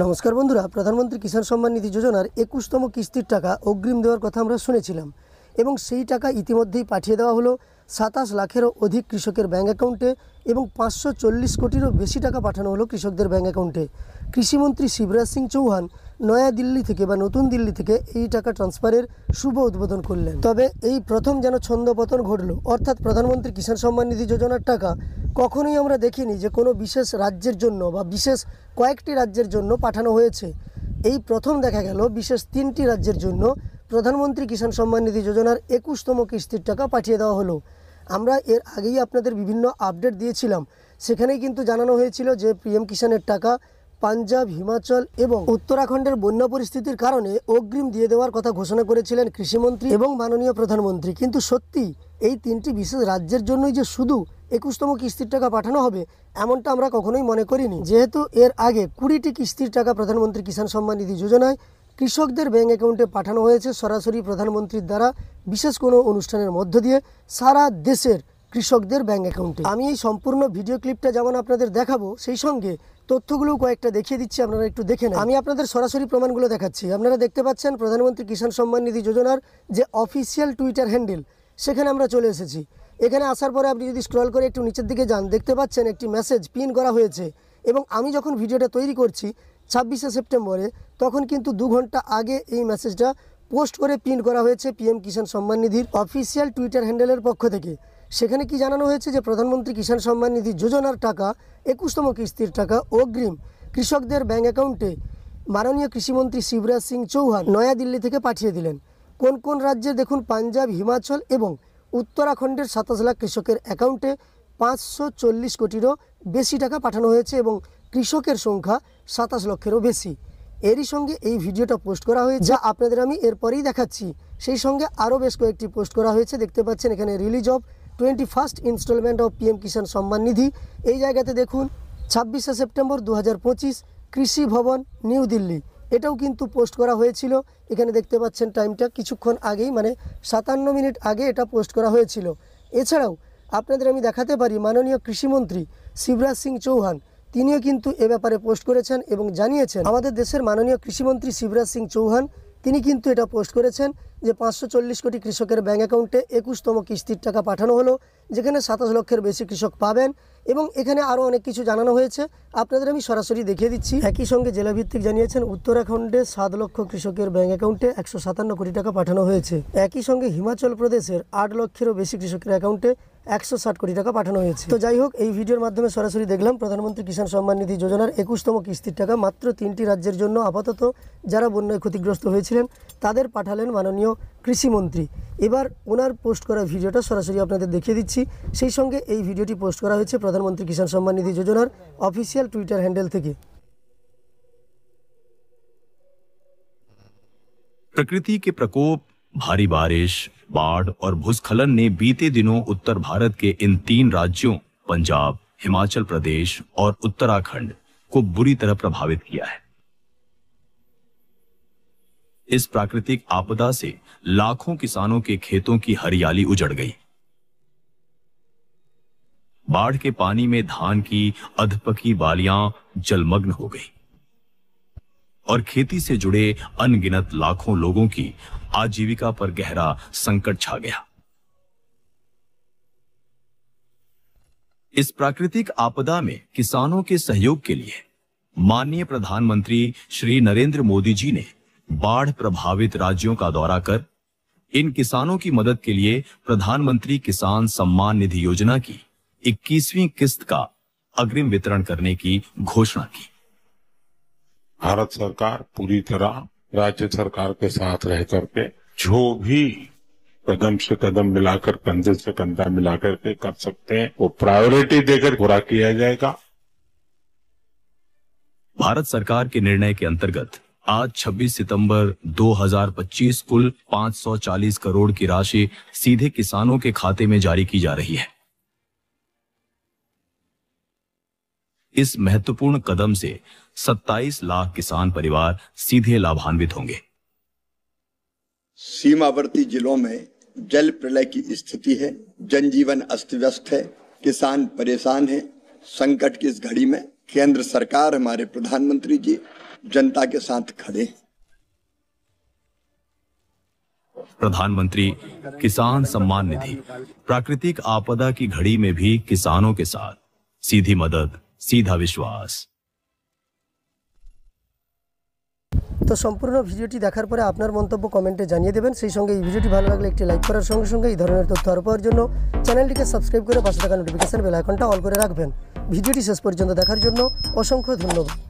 নমস্কার বন্ধুরা, প্রধানমন্ত্রী কিষাণ সম্মান নিধি যোজনার 21তম কিস্তির টাকা অগ্রিম দেওয়ার কথা আমরা শুনেছিলাম এবং সেই টাকা ইতিমধ্যেই পাঠিয়ে দেওয়া হলো 27 লাখেরও অধিক কৃষকের ব্যাঙ্ক অ্যাকাউন্টে এবং 540 কোটিরও বেশি টাকা পাঠানো হলো কৃষকদের ব্যাঙ্ক অ্যাকাউন্টে। কৃষিমন্ত্রী শিবরাজ সিং চৌহান নয়াদিল্লি থেকে বা নতুন দিল্লি থেকে এই টাকা ট্রান্সফারের শুভ উদ্বোধন করলেন। তবে এই প্রথম যেন ছন্দপতন ঘটল, অর্থাৎ প্রধানমন্ত্রী কিষাণ সম্মান নিধি যোজনার টাকা কখনোই আমরা দেখিনি যে কোনো বিশেষ রাজ্যের জন্য বা বিশেষ কয়েকটি রাজ্যের জন্য পাঠানো হয়েছে। এই প্রথম দেখা গেল বিশেষ 3টি রাজ্যের জন্য প্রধানমন্ত্রী কিষাণ সম্মান নিধি যোজনার 21তম কিস্তির টাকা পাঠিয়ে দেওয়া হলো। আমরা এর আগেই আপনাদের বিভিন্ন আপডেট দিয়েছিলাম, সেখানেই কিন্তু জানানো হয়েছিল যে পিএম কিষাণের টাকা পাঞ্জাব, হিমাচল এবং উত্তরাখণ্ডের বন্যা পরিস্থিতির কারণে অগ্রিম দিয়ে দেওয়ার কথা ঘোষণা করেছিলেন কৃষিমন্ত্রী এবং মাননীয় প্রধানমন্ত্রী। কিন্তু সত্যি এই 3টি বিশেষ রাজ্যের জন্যই যে শুধু 21তম কিস্তির টাকা পাঠানো হবে এমনটা আমরা কখনোই মনে করিনি, যেহেতু এর আগে 20টি কিস্তির টাকা প্রধানমন্ত্রী কিষাণ সম্মান নিধি যোজনায় কৃষকদের ব্যাঙ্ক অ্যাকাউন্টে পাঠানো হয়েছে সরাসরি প্রধানমন্ত্রীর দ্বারা বিশেষ কোনো অনুষ্ঠানের মধ্য দিয়ে সারা দেশের কৃষকদের ব্যাঙ্ক অ্যাকাউন্টে। আমি এই সম্পূর্ণ ভিডিও ক্লিপটা যেমন আপনাদের দেখাবো, সেই সঙ্গে তথ্যগুলোও কয়েকটা দেখিয়ে দিচ্ছি, আপনারা একটু দেখে নেন। আমি আপনাদের সরাসরি প্রমাণগুলো দেখাচ্ছি। আপনারা দেখতে পাচ্ছেন প্রধানমন্ত্রী কিষাণ সম্মান নিধি যোজনার যে অফিসিয়াল টুইটার হ্যান্ডেল, সেখানে আমরা চলে এসেছি। এখানে আসার পরে আপনি যদি স্ক্রল করে একটু নিচের দিকে যান, দেখতে পাচ্ছেন একটি মেসেজ পিন করা হয়েছে এবং আমি যখন ভিডিওটা তৈরি করছি 26শে সেপ্টেম্বরে, তখন কিন্তু 2 ঘন্টা আগে এই মেসেজটা পোস্ট করে পিন করা হয়েছে পিএম কিষাণ সম্মান নিধির অফিসিয়াল টুইটার হ্যান্ডেলের পক্ষ থেকে। সেখানে কি জানানো হয়েছে যে প্রধানমন্ত্রী কিষাণ সম্মান নিধি যোজনার টাকা 21তম কিস্তির টাকা অগ্রিম কৃষকদের ব্যাঙ্ক অ্যাকাউন্টে মাননীয় কৃষিমন্ত্রী শিবরাজ সিং চৌহান নয়াদিল্লি থেকে পাঠিয়ে দিলেন। কোন কোন রাজ্যে দেখুন, পাঞ্জাব, হিমাচল এবং উত্তরাখণ্ডের 27 লাখ কৃষকের অ্যাকাউন্টে 540 কোটিরও বেশি টাকা পাঠানো হয়েছে এবং কৃষকের সংখ্যা 27 লক্ষেরও বেশি। এরই সঙ্গে এই ভিডিওটা পোস্ট করা হয়েছে, যা আপনাদের আমি এরপরেই দেখাচ্ছি। সেই সঙ্গে আরও বেশ কয়েকটি পোস্ট করা হয়েছে। দেখতে পাচ্ছেন এখানে release of 21st instalment of PM Kisan Samman Nidhi. এই জায়গাতে দেখুন 26শে সেপ্টেম্বর 2025 কৃষি ভবন, নিউ দিল্লি, এটাও কিন্তু পোস্ট করা হয়েছিল। এখানে দেখতে পাচ্ছেন টাইমটা কিছুক্ষণ আগেই, মানে 57 মিনিট আগে এটা পোস্ট করা হয়েছিল। এছাড়াও আপনাদের আমি দেখাতে পারি মাননীয় কৃষিমন্ত্রী শিবরাজ সিং চৌহান, তিনিও কিন্তু এ ব্যাপারে পোস্ট করেছেন এবং জানিয়েছেন। আমাদের দেশের মাননীয় কৃষিমন্ত্রী শিবরাজ সিং চৌহান তিনি কিন্তু এটা পোস্ট করেছেন যে 540 কোটি কৃষকের ব্যাঙ্ক অ্যাকাউন্টে 21তম কিস্তির টাকা পাঠানো হলো, যেখানে 27 লক্ষের বেশি কৃষক পাবেন এবং এখানে আরও অনেক কিছু জানানো হয়েছে, আপনাদের আমি সরাসরি দেখিয়ে দিচ্ছি। একই সঙ্গে জেলাভিত্তিক জানিয়েছেন উত্তরাখণ্ডে 7 লক্ষ কৃষকের ব্যাঙ্ক অ্যাকাউন্টে 157 কোটি টাকা পাঠানো হয়েছে। একই সঙ্গে হিমাচল প্রদেশের 8 লক্ষেরও বেশি কৃষকের অ্যাকাউন্টে 160 কোটি টাকা পাঠানো হয়েছে। তো যাই হোক, এই ভিডিওর মাধ্যমে সরাসরি দেখলাম প্রধানমন্ত্রী কিষাণ সম্মান নিধি যোজনার 21তম কিস্তির টাকা মাত্র 3টি রাজ্যের জন্য আপাতত যারা বন্যায় ক্ষতিগ্রস্ত হয়েছিলেন তাদের পাঠালেন মাননীয় কৃষিমন্ত্রী। এবার ওনার পোস্ট করা ভিডিওটা সরাসরি আপনাদের দেখিয়ে দিচ্ছি। সেই সঙ্গে এই ভিডিওটি পোস্ট করা হয়েছে প্রধানমন্ত্রী কিষাণ সম্মান নিধি যোজনার অফিসিয়াল টুইটার হ্যান্ডেল থেকে। प्रकृति के प्रकोप, भारी बारिश, बाढ़ और भूस्खलन ने बीते दिनों उत्तर भारत के इन 3 राज्यों पंजाब, हिमाचल प्रदेश और उत्तराखंड को बुरी तरह प्रभावित किया है। इस प्राकृतिक आपदा से लाखों किसानों के खेतों की हरियाली उजड़ गई। बाढ़ के पानी में धान की अधपकी बालियां जलमग्न हो गई और खेती से जुड़े अनगिनत लाखों लोगों की आजीविका पर गहरा संकट छा गया। इस प्राकृतिक आपदा में किसानों के सहयोग के लिए माननीय प्रधानमंत्री श्री नरेंद्र मोदी जी ने बाढ़ प्रभावित राज्यों का दौरा कर इन किसानों की मदद के लिए प्रधानमंत्री किसान सम्मान निधि योजना की 21वीं किस्त का अग्रिम वितरण करने की घोषणा की। भारत सरकार पूरी तरह राज्य सरकार के साथ रह करके जो भी कदम से कदम मिलाकर, कंधे से कंधा मिलाकर के कर सकते हैं, वो प्रायोरिटी देकर पूरा किया जाएगा। भारत सरकार के निर्णय के अंतर्गत आज 26 सितंबर 2025 कुल 540 करोड़ की राशि सीधे किसानों के खाते में जारी की जा रही है। इस महत्वपूर्ण कदम से 27 लाख किसान परिवार सीधे लाभान्वित होंगे। सीमावर्ती जिलों में जल प्रलय की स्थिति है, जनजीवन अस्त व्यस्त है, किसान परेशान है। संकट की इस घड़ी में केंद्र सरकार, हमारे प्रधानमंत्री जी जनता के साथ खड़े हैं। प्रधानमंत्री किसान सम्मान निधि प्राकृतिक आपदा की घड़ी में भी किसानों के साथ सीधी मदद, सीधा विश्वास। তো সম্পূর্ণ ভিডিওটি দেখার পরে আপনার মন্তব্য কমেন্টে জানিয়ে দেবেন। সেই সঙ্গে এই ভিডিওটি ভালো লাগলে একটি লাইক করার সঙ্গে সঙ্গে এই ধরনের তথ্য আরও পাওয়ার জন্য চ্যানেলটিকে সাবস্ক্রাইব করে পাশে থাকা নোটিফিকেশন বেল আইকনটা অল করে রাখবেন। ভিডিওটি শেষ পর্যন্ত দেখার জন্য অসংখ্য ধন্যবাদ।